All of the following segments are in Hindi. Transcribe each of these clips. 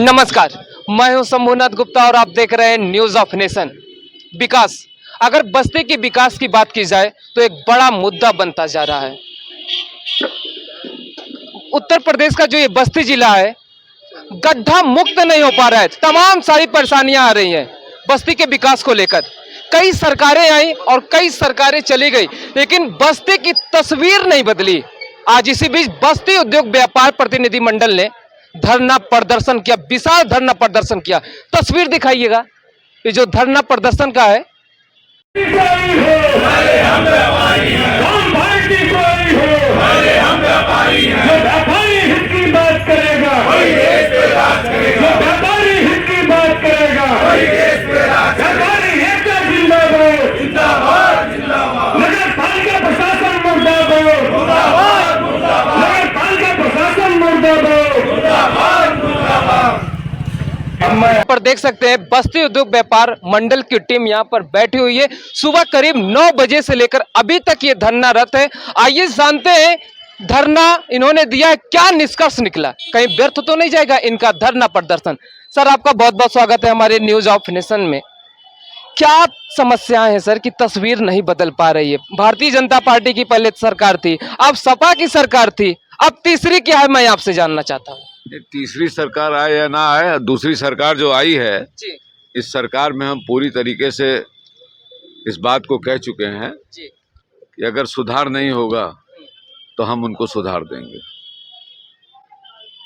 नमस्कार, मैं हूं शंभुनाथ गुप्ता और आप देख रहे हैं न्यूज ऑफ नेशन। विकास, अगर बस्ती की विकास की बात की जाए तो एक बड़ा मुद्दा बनता जा रहा है। उत्तर प्रदेश का जो ये बस्ती जिला है गड्ढा मुक्त नहीं हो पा रहा है। तमाम सारी परेशानियां आ रही हैं बस्ती के विकास को लेकर। कई सरकारें आई और कई सरकारें चली गई, लेकिन बस्ती की तस्वीर नहीं बदली। आज इसी बीच बस्ती उद्योग व्यापार प्रतिनिधिमंडल ने धरना प्रदर्शन किया, विशाल धरना प्रदर्शन किया। तस्वीर दिखाइएगा, ये जो धरना प्रदर्शन का है। पर देख सकते हैं बस्ती उद्योग व्यापार मंडल की टीम यहां पर बैठी हुई है। सुबह करीब 9 बजे से लेकर अभी तक ये धरनारत है। आइए जानते हैं धरना इन्होंने दिया है, क्या निष्कर्ष निकला, कहीं व्यर्थ तो नहीं जाएगा इनका धरना प्रदर्शन। सर, आपका बहुत बहुत स्वागत है हमारे न्यूज ऑफ नेशन में। क्या समस्याएं हैं सर कि तस्वीर नहीं बदल पा रही है? भारतीय जनता पार्टी की पहले सरकार थी, अब सपा की सरकार थी, अब तीसरी क्या है, मैं आपसे जानना चाहता हूँ। तीसरी सरकार आए या ना आए, दूसरी सरकार जो आई है जी इस सरकार में हम पूरी तरीके से इस बात को कह चुके हैं जी कि अगर सुधार नहीं होगा तो हम उनको सुधार देंगे।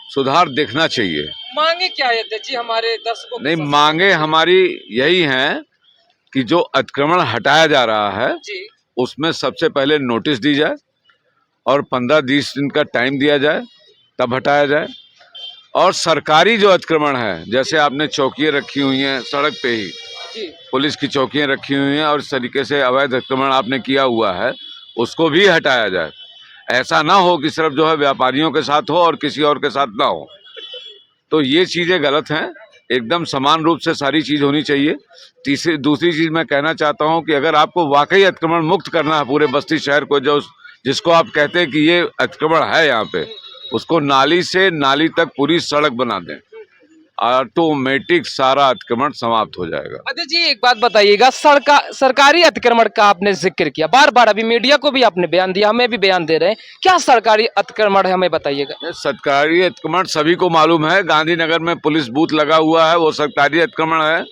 सुधार देखना चाहिए। मांगे क्या है जी हमारे दर्शकों? नहीं, मांगे हमारी यही हैं कि जो अतिक्रमण हटाया जा रहा है जी उसमें सबसे पहले नोटिस दी जाए और 15-20 दिन का टाइम दिया जाए, तब हटाया जाए। और सरकारी जो अतिक्रमण है, जैसे आपने चौकियां रखी हुई हैं सड़क पे ही, जी पुलिस की चौकियां रखी हुई हैं और इस तरीके से अवैध अतिक्रमण आपने किया हुआ है, उसको भी हटाया जाए। ऐसा ना हो कि सिर्फ जो है व्यापारियों के साथ हो और किसी और के साथ ना हो। तो ये चीज़ें गलत हैं। एकदम समान रूप से सारी चीज़ होनी चाहिए। दूसरी चीज़ मैं कहना चाहता हूँ कि अगर आपको वाकई अतिक्रमण मुक्त करना है पूरे बस्ती शहर को, जो जिसको आप कहते हैं कि ये अतिक्रमण है यहाँ पे, उसको नाली से नाली तक पूरी सड़क बना दें, ऑटोमेटिक सारा अतिक्रमण समाप्त हो जाएगा। अच्छा जी, एक बात बताइएगा, सरकारी अतिक्रमण का आपने जिक्र किया बार बार, अभी मीडिया को भी आपने बयान दिया, हमें भी बयान दे रहे हैं, क्या सरकारी अतिक्रमण है हमें बताइएगा। सरकारी अतिक्रमण सभी को मालूम है। गांधीनगर में पुलिस बूथ लगा हुआ है, वो सरकारी अतिक्रमण है।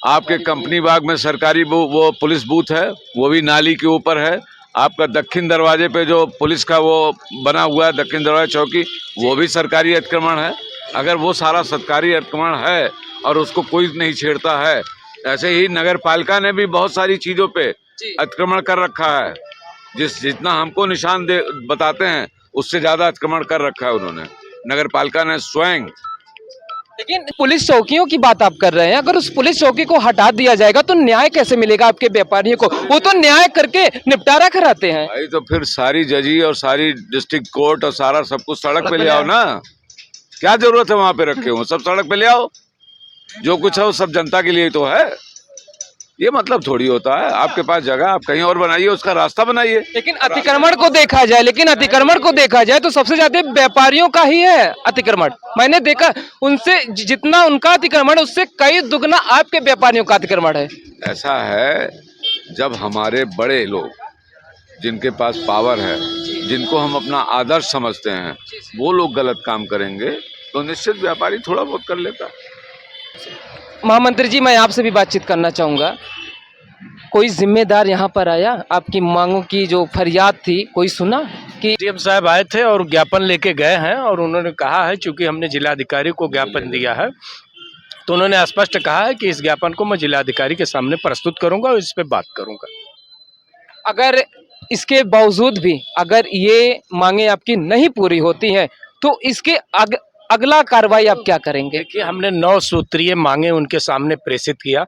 आपके कंपनी बाग में सरकारी वो पुलिस बूथ है, वो भी नाली के ऊपर है। आपका दक्षिण दरवाजे पे जो पुलिस का वो बना हुआ है, दक्षिण दरवाजा चौकी, वो भी सरकारी अतिक्रमण है। अगर वो सारा सरकारी अतिक्रमण है और उसको कोई नहीं छेड़ता है, ऐसे ही नगर पालिका ने भी बहुत सारी चीज़ों पे अतिक्रमण कर रखा है। जितना हमको निशान बताते हैं उससे ज़्यादा अतिक्रमण कर रखा है उन्होंने, नगर पालिका ने स्वयं। लेकिन पुलिस चौकियों की बात आप कर रहे हैं, अगर उस पुलिस चौकी को हटा दिया जाएगा तो न्याय कैसे मिलेगा आपके व्यापारियों को? वो तो न्याय करके निपटारा कराते हैं भाई, तो फिर सारी जजी और सारी डिस्ट्रिक्ट कोर्ट और सारा सब कुछ सड़क पे ले आओ ना। क्या जरूरत है वहां पे रखे हो? सब सड़क पे ले आओ। जो कुछ है वो सब जनता के लिए तो है। ये मतलब थोड़ी होता है आपके पास जगह, आप कहीं और बनाइए, उसका रास्ता बनाइए। लेकिन अतिक्रमण को देखा जाए तो सबसे ज्यादा व्यापारियों का ही है अतिक्रमण। मैंने देखा उनसे जितना उनका अतिक्रमण, उससे कई दुगना आपके व्यापारियों का अतिक्रमण है। ऐसा है, जब हमारे बड़े लोग जिनके पास पावर है, जिनको हम अपना आदर्श समझते हैं, वो लोग गलत काम करेंगे तो निश्चित व्यापारी थोड़ा बहुत कर लेता है। महामंत्री जी, मैं आपसे भी बातचीत करना चाहूँगा। कोई जिम्मेदार यहाँ पर आया, आपकी मांगों की जो फरियाद थी कोई सुना? कि डीएम साहब आए थे और ज्ञापन लेके गए हैं और उन्होंने कहा है, चूंकि हमने जिलाधिकारी को ज्ञापन दिया है तो उन्होंने स्पष्ट कहा है कि इस ज्ञापन को मैं जिलाधिकारी के सामने प्रस्तुत करूंगा और इस पे बात करूंगा। अगर इसके बावजूद भी अगर ये मांगे आपकी नहीं पूरी होती हैं तो इसके अगला कार्रवाई आप क्या करेंगे? देखिए, हमने 9 सूत्रीय मांगे उनके सामने प्रेषित किया।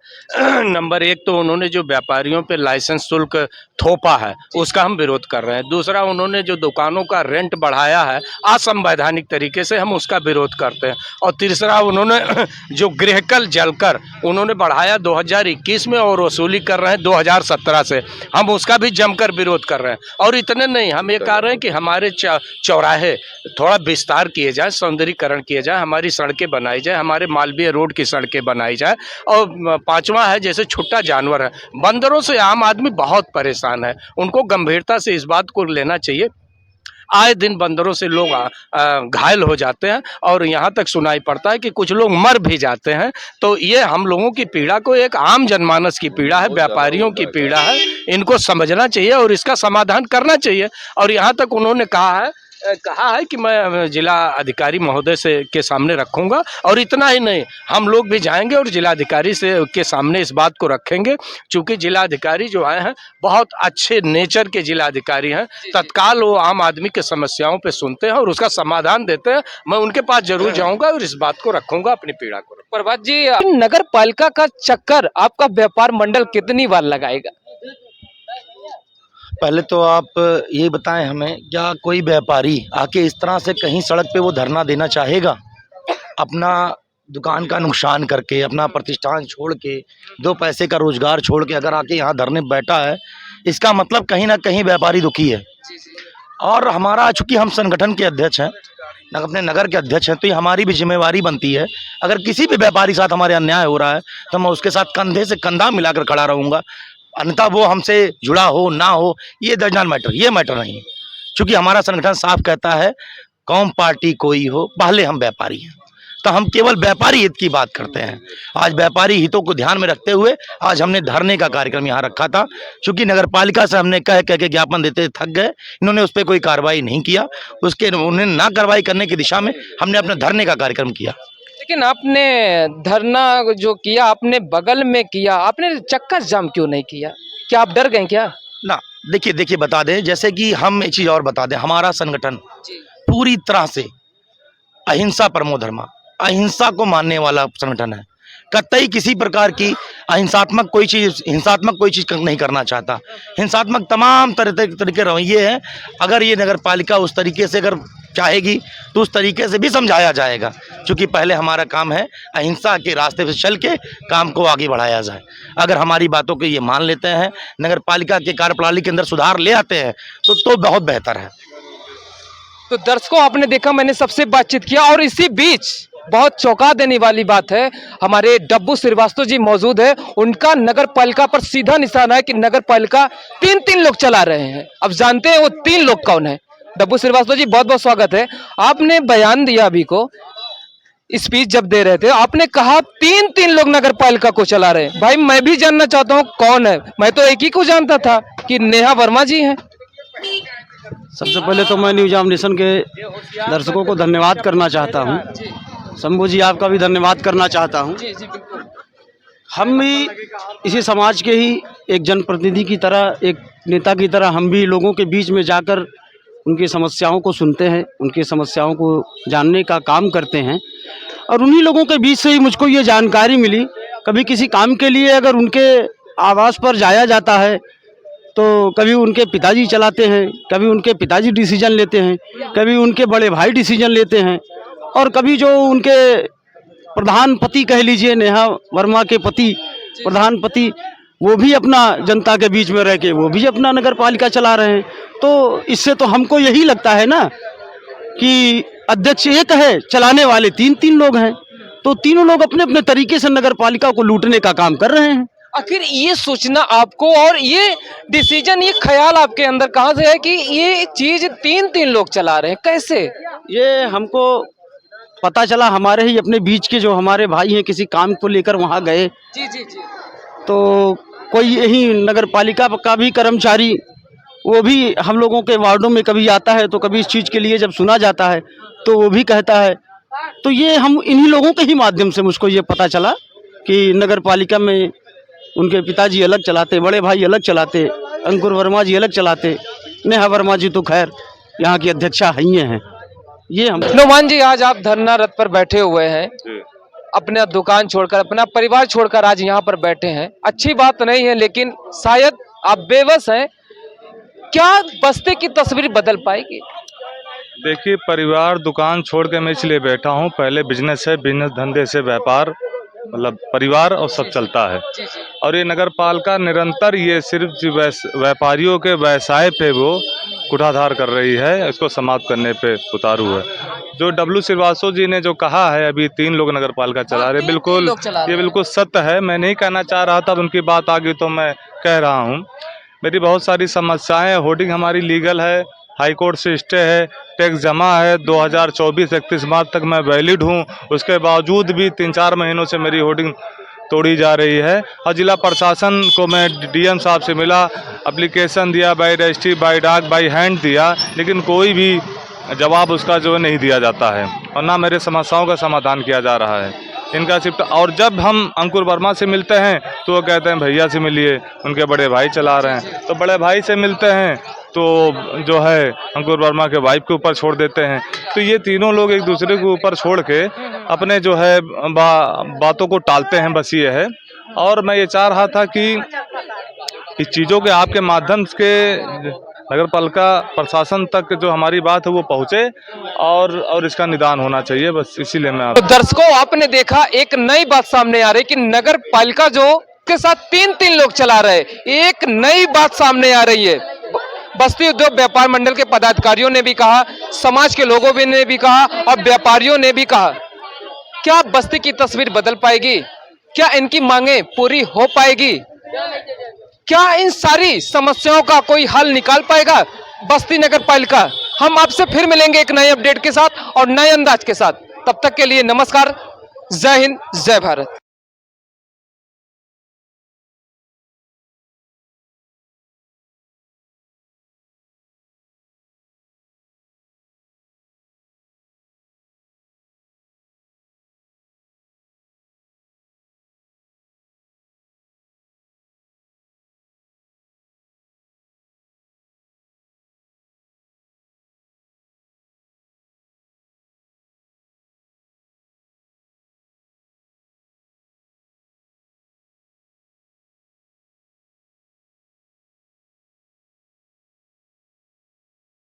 नंबर 1 तो उन्होंने जो व्यापारियों पे लाइसेंस शुल्क थोपा है उसका हम विरोध कर रहे हैं। दूसरा, उन्होंने जो दुकानों का रेंट बढ़ाया है असंवैधानिक तरीके से, हम उसका विरोध करते हैं। और तीसरा, उन्होंने जो गृहकल जलकर उन्होंने बढ़ाया 2021 में और वसूली कर रहे हैं 2017 से, हम उसका भी जमकर विरोध कर रहे हैं। और इतने नहीं, हम ये कह रहे हैं कि हमारे चौराहे थोड़ा विस्तार किए जाए, सौंदर्यीकरण सौंदर्यीकरण किया जाए, हमारी सड़कें बनाई जाए, हमारे मालवीय रोड की सड़कें बनाई जाए। और पांचवा है, जैसे छुट्टा जानवर है, बंदरों से आम आदमी बहुत परेशान है, उनको गंभीरता से इस बात को लेना चाहिए। आए दिन बंदरों से लोग घायल हो जाते हैं और यहाँ तक सुनाई पड़ता है कि कुछ लोग मर भी जाते हैं। तो ये हम लोगों की पीड़ा को, एक आम जनमानस की पीड़ा है, व्यापारियों की पीड़ा है, इनको समझना चाहिए और इसका समाधान करना चाहिए। और यहाँ तक उन्होंने कहा है कि मैं जिला अधिकारी महोदय से के सामने रखूंगा। और इतना ही नहीं, हम लोग भी जाएंगे और जिलाधिकारी से के सामने इस बात को रखेंगे, क्योंकि जिलाधिकारी जो आए हैं बहुत अच्छे नेचर के जिलाधिकारी हैं। तत्काल वो आम आदमी के समस्याओं पे सुनते हैं और उसका समाधान देते हैं। मैं उनके पास जरूर जाऊंगा और इस बात को रखूंगा, अपनी पीड़ा को। प्रभात जी, नगर पालिका का चक्कर आपका व्यापार मंडल कितनी बार लगाएगा? पहले तो आप ये बताएं हमें, क्या कोई व्यापारी आके इस तरह से कहीं सड़क पे वो धरना देना चाहेगा? अपना दुकान का नुकसान करके, अपना प्रतिष्ठान छोड़ के, 2 पैसे का रोजगार छोड़ के अगर आके यहाँ धरने बैठा है, इसका मतलब कहीं ना कहीं व्यापारी दुखी है। और हमारा, चूंकि हम संगठन के अध्यक्ष हैं, अपने नगर के अध्यक्ष हैं, तो ये हमारी भी जिम्मेवारी बनती है। अगर किसी भी व्यापारी साथ हमारे अन्याय हो रहा है तो मैं उसके साथ कंधे से कंधा मिलाकर खड़ा रहूँगा। अन्यथा वो हमसे जुड़ा हो ना हो, ये डज नॉट मैटर, ये मैटर नहीं है। चूंकि हमारा संगठन साफ कहता है, कौन पार्टी कोई हो, पहले हम व्यापारी हैं, तो हम केवल व्यापारी हित की बात करते हैं। आज व्यापारी हितों को ध्यान में रखते हुए आज हमने धरने का कार्यक्रम यहाँ रखा था। चूंकि नगर पालिका से हमने कह के ज्ञापन देते थक गए, इन्होंने उस पर कोई कार्रवाई नहीं किया। उन्हें ना कार्रवाई करने की दिशा में हमने अपने धरने का कार्यक्रम किया। लेकिन आपने धरना जो किया, आपने बगल में किया, आपने चक्का जाम क्यों नहीं किया? क्या आप डर गए क्या? ना, देखिए बता दें, जैसे कि हम एक चीज़ और बता दें, हमारा संगठन पूरी तरह से अहिंसा परमो धर्मा, अहिंसा को मानने वाला संगठन है। कतई किसी प्रकार की हिंसात्मक कोई चीज़ नहीं करना चाहता। हिंसात्मक तमाम तरह के रवैये हैं। अगर ये नगर पालिका उस तरीके से अगर चाहेगी तो उस तरीके से भी समझाया जाएगा। क्योंकि पहले हमारा काम है अहिंसा के रास्ते पे चल के काम को आगे बढ़ाया जाए। अगर हमारी बातों को ये मान लेते हैं, नगर पालिका के कार्यप्रणाली के अंदर सुधार ले आते हैं तो बहुत बेहतर है। तो दर्शकों, आपने देखा, मैंने सबसे बातचीत किया और इसी बीच बहुत चौंका देने वाली बात है, हमारे डब्बू श्रीवास्तव जी मौजूद है। उनका नगर पालिका पर सीधा निशाना है कि नगर पालिका 3 लोग चला रहे हैं। अब जानते हैं वो 3 लोग कौन है। डब्बू श्रीवास्तव जी, बहुत बहुत स्वागत है। आपने बयान दिया अभी को, स्पीच जब दे रहे थे, आपने कहा 3 लोग नगर पालिका को चला रहे हैं। भाई, मैं भी जानना चाहता हूँ कौन है। मैं तो एक ही को जानता था कि नेहा वर्मा जी हैं। सबसे पहले तो मैं न्यूज ऑफ नेशन के दर्शकों को धन्यवाद करना चाहता हूं। शंभू जी, आपका भी धन्यवाद करना चाहता हूं। हम भी इसी समाज के ही एक जनप्रतिनिधि की तरह, एक नेता की तरह, हम भी लोगों के बीच में जाकर उनकी समस्याओं को सुनते हैं, उनकी समस्याओं को जानने का काम करते हैं। और उन्हीं लोगों के बीच से ही मुझको ये जानकारी मिली, कभी किसी काम के लिए अगर उनके आवास पर जाया जाता है तो कभी उनके पिताजी चलाते हैं, कभी उनके पिताजी डिसीजन लेते हैं, कभी उनके बड़े भाई डिसीजन लेते हैं, और कभी जो उनके प्रधान पति कह लीजिए, नेहा वर्मा के पति, प्रधान पति, वो भी अपना जनता के बीच में रह के वो भी अपना नगर पालिका चला रहे हैं। तो इससे तो हमको यही लगता है ना कि अध्यक्ष एक है, चलाने वाले 3 लोग हैं, तो तीनों लोग अपने अपने तरीके से नगर पालिका को लूटने का काम कर रहे हैं। आखिर ये सोचना आपको और ये डिसीजन, ये ख्याल आपके अंदर कहाँ से है कि ये चीज 3 लोग चला रहे हैं? कैसे? ये हमको पता चला, हमारे ही अपने बीच के जो हमारे भाई हैं, किसी काम को लेकर वहाँ गए। जी जी जी। तो कोई यही नगर पालिका का भी कर्मचारी, वो भी हम लोगों के वार्डों में कभी आता है, तो कभी इस चीज़ के लिए जब सुना जाता है तो वो भी कहता है। तो ये हम इन्हीं लोगों के ही माध्यम से मुझको ये पता चला कि नगर पालिका में उनके पिताजी अलग चलाते, बड़े भाई अलग चलाते, अंकुर वर्मा जी अलग चलाते, नेहा वर्मा जी तो खैर यहाँ की अध्यक्षा ही हैं। ये हम नोमान जी, आज आप धरना रथ पर बैठे हुए हैं, अपना दुकान छोड़कर, अपना परिवार छोड़कर आज यहाँ पर बैठे हैं। अच्छी बात नहीं है, लेकिन शायद आप बेबस हैं। क्या बस्ती की तस्वीर बदल पाएगी? देखिए, परिवार दुकान छोड़ के मैं इसलिए बैठा हूँ, पहले बिजनेस है, बिजनेस धंधे से व्यापार, मतलब परिवार और सब चलता है। और ये नगर पालिका निरंतर ये सिर्फ व्यापारियों के व्यवसाय पे वो कुठाधार कर रही है, इसको समाप्त करने पे उतारू है। जो डब्लू श्रीवास्तव जी ने जो कहा है अभी 3 लोग नगर पालिका चला रहे, बिल्कुल ये बिल्कुल सत्य है। मैं नहीं कहना चाह रहा था, उनकी बात आ गई तो मैं कह रहा हूँ। मेरी बहुत सारी समस्याएं, होर्डिंग हमारी लीगल है, हाई कोर्ट से स्टे है, टैक्स जमा है, 2024 31 मार्च तक मैं वैलिड हूँ, उसके बावजूद भी 3-4 महीनों से मेरी होर्डिंग तोड़ी जा रही है। और जिला प्रशासन को मैं डीएम साहब से मिला, एप्लीकेशन दिया, बाय रजिस्ट्री, बाय डाक, बाय हैंड दिया, लेकिन कोई भी जवाब उसका जो है नहीं दिया जाता है और ना मेरे समस्याओं का समाधान किया जा रहा है। इनका सिर्फ, और जब हम अंकुर वर्मा से मिलते हैं तो वो कहते हैं भैया से मिलिए, उनके बड़े भाई चला रहे हैं। तो बड़े भाई से मिलते हैं तो जो है अंकुर वर्मा के वाइफ के ऊपर छोड़ देते हैं। तो ये तीनों लोग एक दूसरे के ऊपर छोड़ के अपने जो है बातों को टालते हैं, बस ये है। और मैं ये चाह रहा था कि इस चीज़ों के आपके माध्यम के नगर पालिका प्रशासन तक जो हमारी बात है वो पहुँचे और इसका निदान होना चाहिए, बस इसीलिए मैं तो दर्शकों, आपने देखा एक नई बात सामने आ रही कि नगर पालिका जो के साथ 3 लोग चला रहे, एक नई बात सामने आ रही है। बस्ती उद्योग व्यापार मंडल के पदाधिकारियों ने भी कहा, समाज के लोगों ने भी कहा और व्यापारियों ने भी कहा। क्या बस्ती की तस्वीर बदल पाएगी? क्या इनकी मांगे पूरी हो पाएगी? क्या इन सारी समस्याओं का कोई हल निकाल पाएगा बस्ती नगर पालिका? हम आपसे फिर मिलेंगे एक नए अपडेट के साथ और नए अंदाज के साथ। तब तक के लिए नमस्कार, जय हिंद, जय भारत।